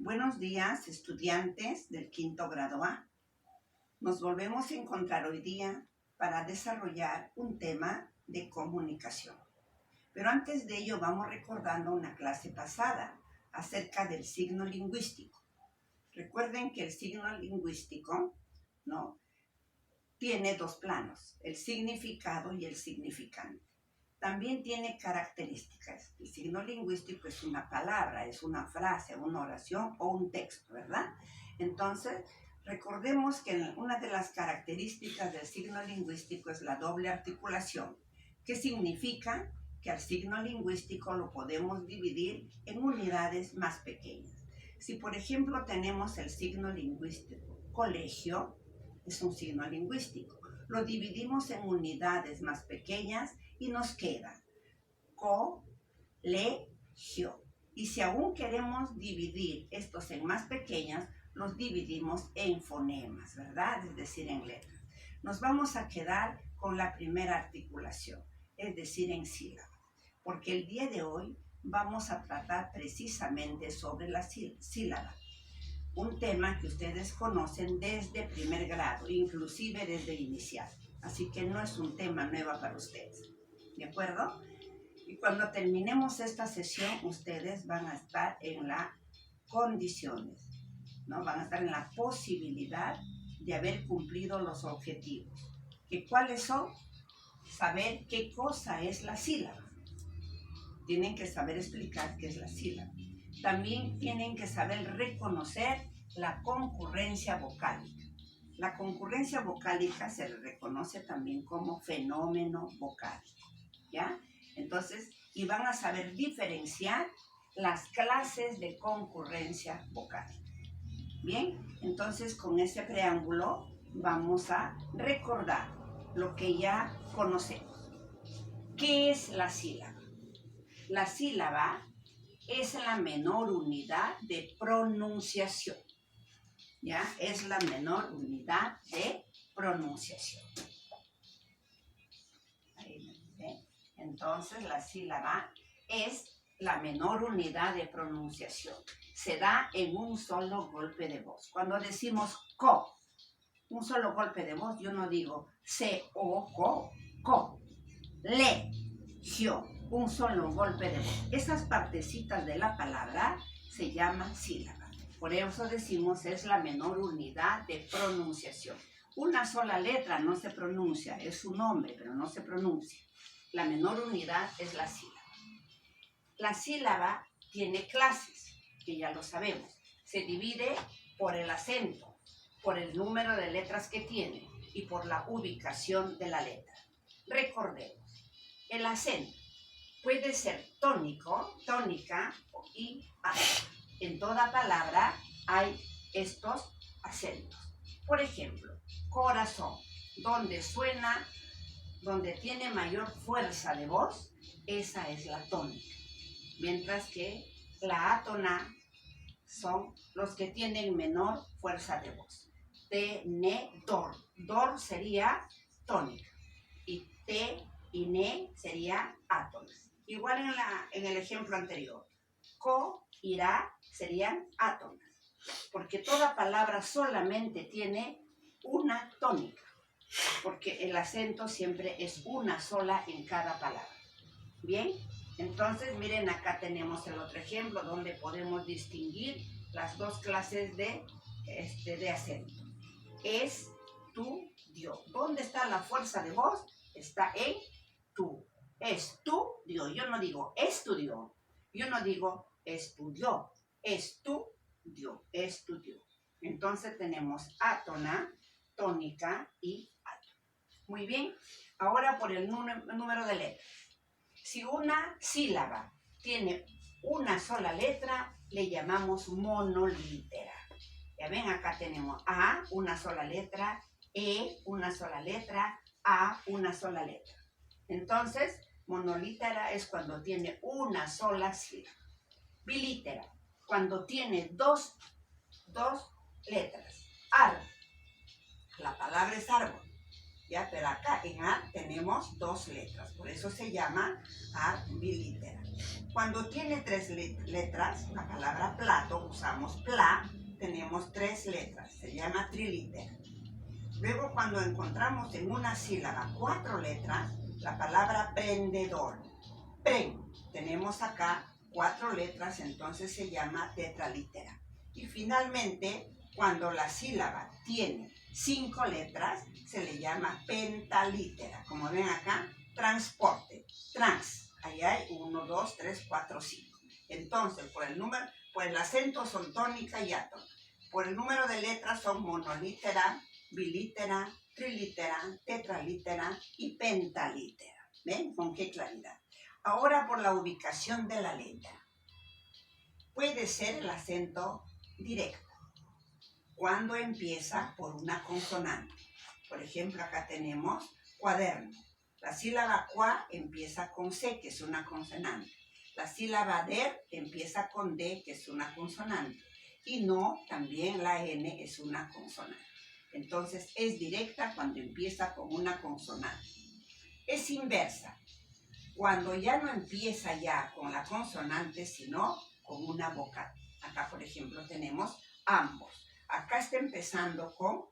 Buenos días, estudiantes del quinto grado A. Nos volvemos a encontrar hoy día para desarrollar un tema de comunicación. Pero antes de ello vamos recordando una clase pasada acerca del signo lingüístico. Recuerden que el signo lingüístico, ¿no?, tiene dos planos, el significado y el significante. También tiene características. El signo lingüístico es una palabra, es una frase, una oración o un texto, ¿verdad? Entonces, recordemos que una de las características del signo lingüístico es la doble articulación, que significa que al signo lingüístico lo podemos dividir en unidades más pequeñas. Si, por ejemplo, tenemos el signo lingüístico colegio, es un signo lingüístico. Lo dividimos en unidades más pequeñas y nos queda colegio. Y si aún queremos dividir estos en más pequeñas, los dividimos en fonemas, ¿verdad? Es decir, en letras. Nos vamos a quedar con la primera articulación, es decir, en sílabas. Porque el día de hoy vamos a tratar precisamente sobre la sílaba. Un tema que ustedes conocen desde primer grado, inclusive desde inicial. Así que no es un tema nuevo para ustedes. ¿De acuerdo? Y cuando terminemos esta sesión, ustedes van a estar en las condiciones, ¿no? Van a estar en la posibilidad de haber cumplido los objetivos. ¿Que cuáles son? Saber qué cosa es la sílaba. Tienen que saber explicar qué es la sílaba. También tienen que saber reconocer la concurrencia vocálica. La concurrencia vocálica se le reconoce también como fenómeno vocálico, ¿ya? Entonces, y van a saber diferenciar las clases de concurrencia vocálica. Bien, entonces con ese preámbulo vamos a recordar lo que ya conocemos. ¿Qué es la sílaba? La sílaba es la menor unidad de pronunciación. ¿Ya? Es la menor unidad de pronunciación. Ahí, ¿eh? Entonces, la sílaba es la menor unidad de pronunciación. Se da en un solo golpe de voz. Cuando decimos co, un solo golpe de voz, yo no digo co, le, gio, un solo golpe de voz. Esas partecitas de la palabra se llaman sílaba. Por eso decimos es la menor unidad de pronunciación. Una sola letra no se pronuncia, es su nombre, pero no se pronuncia. La menor unidad es la sílaba. La sílaba tiene clases, que ya lo sabemos. Se divide por el acento, por el número de letras que tiene y por la ubicación de la letra. Recordemos, el acento puede ser tónico, tónica y átono. En toda palabra hay estos acentos. Por ejemplo, corazón, donde suena, donde tiene mayor fuerza de voz, esa es la tónica. Mientras que la átona son los que tienen menor fuerza de voz. Tenedor. Dor sería tónica. Y te y ne sería átona. Igual en el ejemplo anterior. Co, irá serían átonas. Porque toda palabra solamente tiene una tónica. Porque el acento siempre es una sola en cada palabra. Bien, entonces miren, acá tenemos el otro ejemplo donde podemos distinguir las dos clases de acento. Estudió. ¿Dónde está la fuerza de voz? Está en tú. Estudió. Yo no digo estudió. Yo no digo estudió. Estudió. Estudió. Entonces tenemos átona, tónica y átona. Muy bien. Ahora por el número de letras. Si una sílaba tiene una sola letra, le llamamos monolítera. Ya ven, acá tenemos A, una sola letra, E, una sola letra, A, una sola letra. Entonces, monolítera es cuando tiene una sola sílaba. Bilítera, cuando tiene dos letras. Árbol, la palabra es árbol. ¿Ya? Pero acá en A tenemos dos letras, por eso se llama A bilítera. Cuando tiene tres letras, la palabra plato, usamos pla, tenemos 3 letras, se llama trilítera. Luego cuando encontramos en una sílaba 4 letras, la palabra prendedor, pren, tenemos acá 4 letras, entonces se llama tetralítera. Y finalmente, cuando la sílaba tiene 5 letras, se le llama pentalítera. Como ven acá, transporte, trans. Ahí hay 1, 2, 3, 4, 5. Entonces, por el acento son tónica y átono. Por el número de letras son monolítera, bilítera, trilítera, tetralítera y pentalítera. ¿Ven? ¿Con qué claridad? Ahora por la ubicación de la letra. Puede ser el acento directo, cuando empieza por una consonante. Por ejemplo, acá tenemos cuaderno. La sílaba cua empieza con C, que es una consonante. La sílaba der empieza con D, que es una consonante. Y no, también la N es una consonante. Entonces, es directa cuando empieza con una consonante. Es inversa, cuando ya no empieza ya con la consonante, sino con una vocal. Acá, por ejemplo, tenemos ambos. Acá está empezando con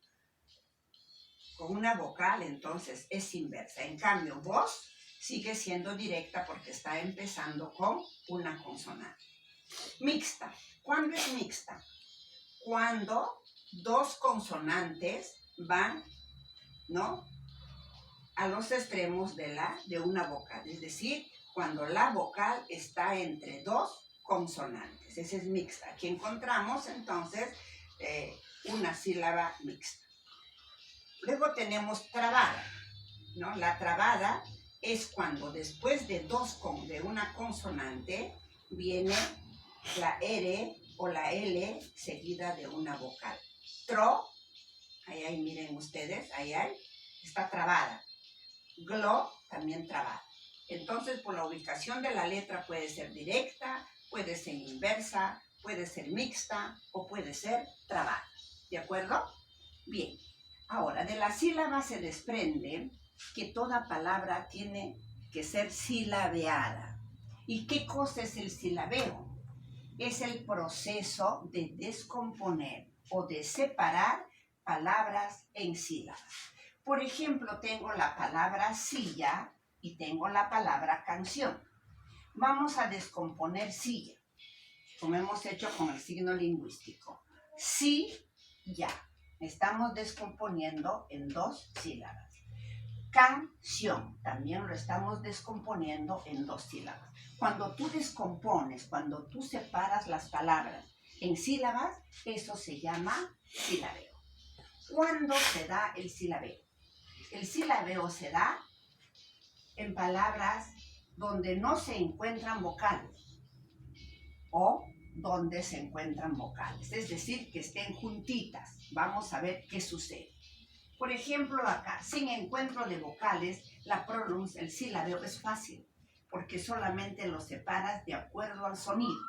una vocal, entonces es inversa. En cambio, voz sigue siendo directa porque está empezando con una consonante. Mixta. ¿Cuándo es mixta? Cuando 2 consonantes van, ¿no?, a los extremos de una vocal. Es decir, cuando la vocal está entre 2 consonantes. Esa es mixta. Aquí encontramos entonces una sílaba mixta. Luego tenemos trabada, ¿no? La trabada es cuando después de una consonante viene la R o la L seguida de una vocal. Tro, ahí miren ustedes, ahí está trabada. Glo, también trabada. Entonces, por la ubicación de la letra puede ser directa, puede ser inversa, puede ser mixta o puede ser trabada. ¿De acuerdo? Bien. Ahora, de la sílaba se desprende que toda palabra tiene que ser silabeada. ¿Y qué cosa es el silabeo? Es el proceso de descomponer o de separar palabras en sílabas. Por ejemplo, tengo la palabra silla y tengo la palabra canción. Vamos a descomponer silla, como hemos hecho con el signo lingüístico. Sí, ya. Estamos descomponiendo en 2 sílabas. Canción, también lo estamos descomponiendo en 2 sílabas. Cuando tú descompones, cuando tú separas las palabras en sílabas, eso se llama silabeo. ¿Cuándo se da el silabeo? El silabeo se da en palabras donde no se encuentran vocales o donde se encuentran vocales, es decir, que estén juntitas. Vamos a ver qué sucede. Por ejemplo, acá, sin encuentro de vocales, el silabeo es fácil, porque solamente lo separas de acuerdo al sonido.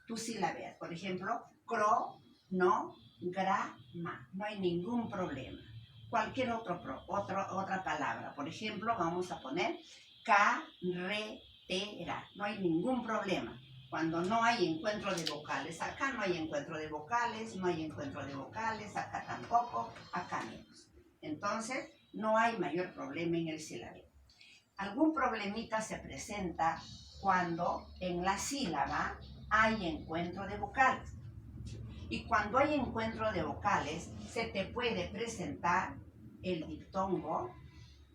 Tú silabeas, por ejemplo, cro, no, gra, ma. No hay ningún problema. Cualquier otra palabra. Por ejemplo, vamos a poner carretera. No hay ningún problema. Cuando no hay encuentro de vocales, acá no hay encuentro de vocales, no hay encuentro de vocales, acá tampoco, acá menos. Entonces, no hay mayor problema en el silabeo. Algún problemita se presenta cuando en la sílaba hay encuentro de vocales. Y cuando hay encuentro de vocales, se te puede presentar el diptongo,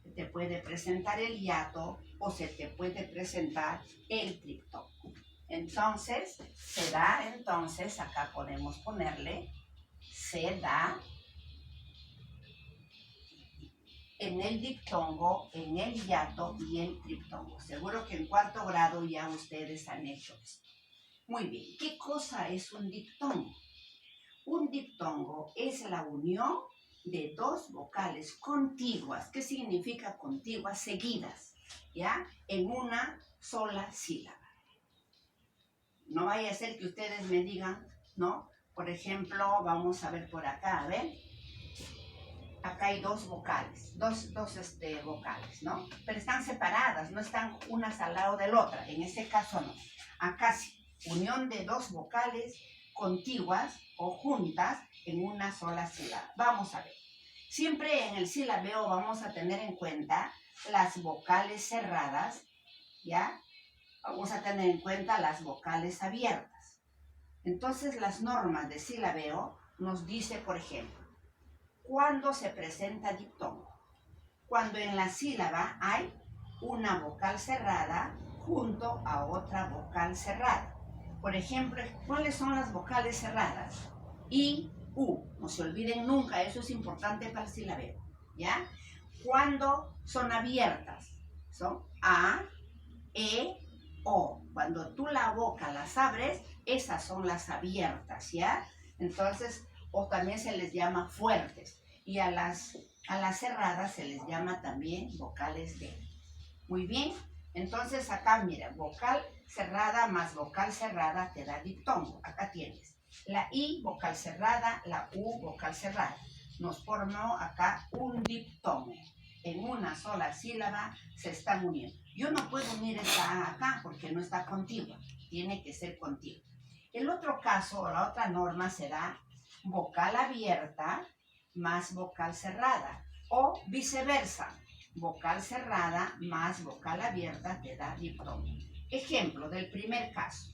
se te puede presentar el hiato o se te puede presentar el triptongo. Entonces, se da, acá podemos ponerle, se da en el diptongo, en el hiato y el triptongo. Seguro que en 4º grado ya ustedes han hecho esto. Muy bien, ¿qué cosa es un diptongo? Un diptongo es la unión de 2 vocales contiguas. ¿Qué significa contiguas? Seguidas, ¿ya? En una sola sílaba. No vaya a ser que ustedes me digan, ¿no? Por ejemplo, vamos a ver por acá, a ver. Acá hay 2 vocales, dos vocales, ¿no? Pero están separadas, no están unas al lado de la otra. En ese caso no. Acá sí, unión de 2 vocales contiguas o juntas en una sola sílaba. Vamos a ver. Siempre en el silabeo vamos a tener en cuenta las vocales cerradas, ¿ya? Vamos a tener en cuenta las vocales abiertas. Entonces, las normas de silabeo nos dice, por ejemplo, ¿cuándo se presenta diptongo? Cuando en la sílaba hay una vocal cerrada junto a otra vocal cerrada. Por ejemplo, ¿cuáles son las vocales cerradas? I, U. No se olviden nunca, eso es importante para el silabeo, ¿ya? Cuando son abiertas, son A, E, O. Cuando tú la boca las abres, esas son las abiertas, ¿ya? Entonces, o también se les llama fuertes. Y a las cerradas se les llama también vocales D. Muy bien, entonces acá mira, vocal cerrada más vocal cerrada te da diptongo. Acá tienes la I, vocal cerrada, la U, vocal cerrada. Nos formó acá un diptongo. En una sola sílaba se están uniendo. Yo no puedo unir esta A acá porque no está contigua. Tiene que ser contigua. El otro caso, o la otra norma será vocal abierta más vocal cerrada. O viceversa. Vocal cerrada más vocal abierta te da diptongo. Ejemplo del primer caso.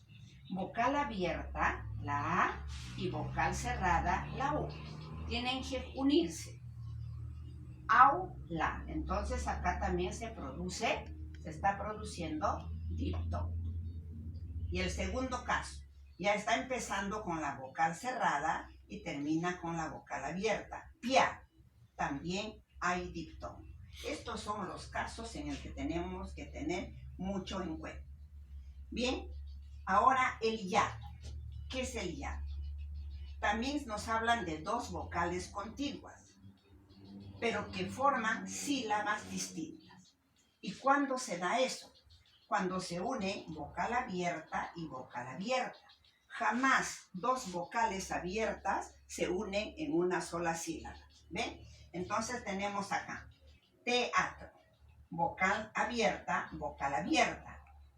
Vocal abierta, la A, y vocal cerrada, la U. Tienen que unirse. Au, la. Entonces acá también se está produciendo diptongo. Y el segundo caso, ya está empezando con la vocal cerrada y termina con la vocal abierta. Pia, también hay diptongo. Estos son los casos en los que tenemos que tener mucho en cuenta. Bien, ahora el hiato. ¿Qué es el hiato? También nos hablan de dos vocales contiguas, pero que forman sílabas distintas. ¿Y cuándo se da eso? Cuando se une vocal abierta y vocal abierta. Jamás dos vocales abiertas se unen en una sola sílaba. ¿Ven? Entonces tenemos acá teatro, vocal abierta,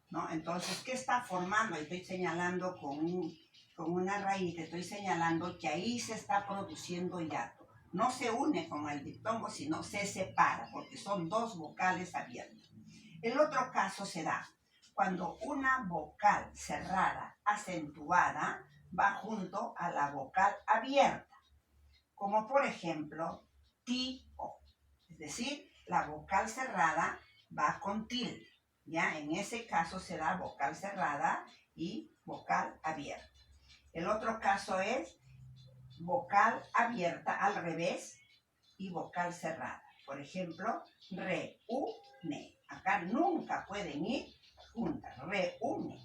¿no? Entonces, ¿qué está formando? Estoy señalando con una raíz, estoy señalando que ahí se está produciendo hiato. No se une con el diptongo, sino se separa, porque son dos vocales abiertas. El otro caso se da cuando una vocal cerrada, acentuada, va junto a la vocal abierta, como por ejemplo, ti, o. Es decir, la vocal cerrada va con tilde, ¿ya? En ese caso será vocal cerrada y vocal abierta. El otro caso es vocal abierta al revés y vocal cerrada. Por ejemplo, re, u, ne. Acá nunca pueden ir juntas, re, u, ne.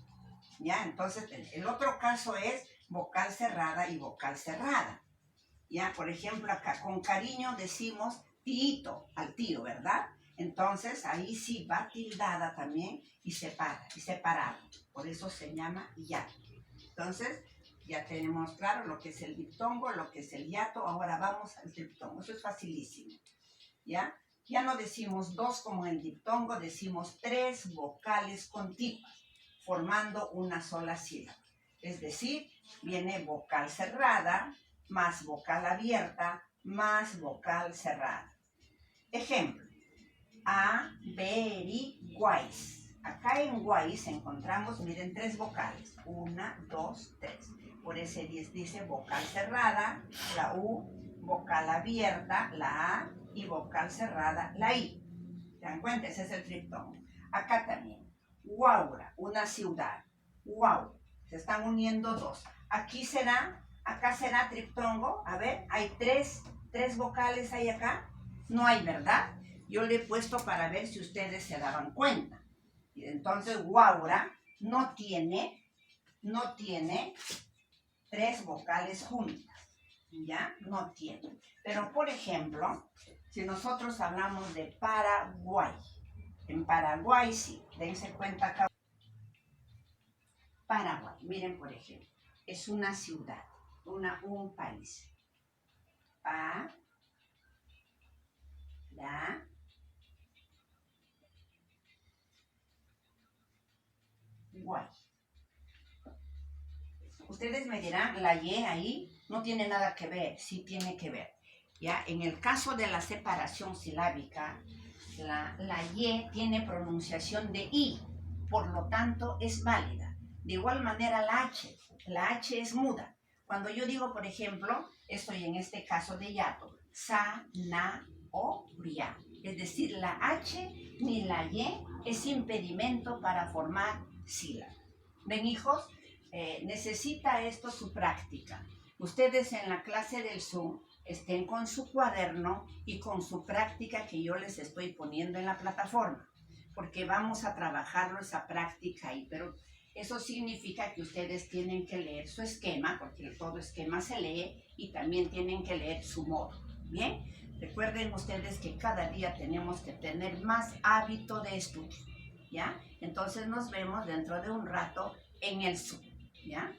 ¿Ya? Entonces, el otro caso es vocal cerrada y vocal cerrada. ¿Ya? Por ejemplo, acá con cariño decimos tío al tío, ¿verdad? Entonces, ahí sí va tildada también y separado. Por eso se llama hiato. Entonces, ya tenemos claro lo que es el diptongo, lo que es el hiato. Ahora vamos al diptongo. Eso es facilísimo. ¿Ya? Ya no decimos dos como en el diptongo, decimos tres vocales contiguas, formando una sola sílaba. Es decir, viene vocal cerrada, más vocal abierta, más vocal cerrada. Ejemplo, averiguáis. Acá en guáis encontramos, miren, tres vocales. Una, dos, tres. Por eso dice vocal cerrada, la U, vocal abierta, la A, y vocal cerrada, la I. ¿Se dan cuenta? Ese es el triptongo. Acá también. Huaura, una ciudad. Huau. Se están uniendo dos. Acá será triptongo. A ver, hay tres vocales ahí acá. No hay, ¿verdad? Yo le he puesto para ver si ustedes se daban cuenta. Y entonces, Huaura no tiene tres vocales juntas. ¿Ya? No tiene. Pero, por ejemplo, si nosotros hablamos de Paraguay, en Paraguay sí, dense cuenta acá. Paraguay, miren por ejemplo, es una ciudad, un país. Paraguay. Ustedes me dirán, la Y ahí no tiene nada que ver, sí tiene que ver. ¿Ya? En el caso de la separación silábica, la Y tiene pronunciación de I, por lo tanto es válida. De igual manera la H es muda. Cuando yo digo, por ejemplo, estoy en este caso de yato, sa, na, o, ria. Es decir, la H ni la Y es impedimento para formar sílaba. ¿Ven, hijos? Necesita esto su práctica. Ustedes en la clase del Zoom estén con su cuaderno y con su práctica que yo les estoy poniendo en la plataforma, porque vamos a trabajarlo esa práctica ahí, pero eso significa que ustedes tienen que leer su esquema, porque todo esquema se lee, y también tienen que leer su modo. ¿Bien? Recuerden ustedes que cada día tenemos que tener más hábito de estudio, ¿ya? Entonces nos vemos dentro de un rato en el Zoom, ¿ya?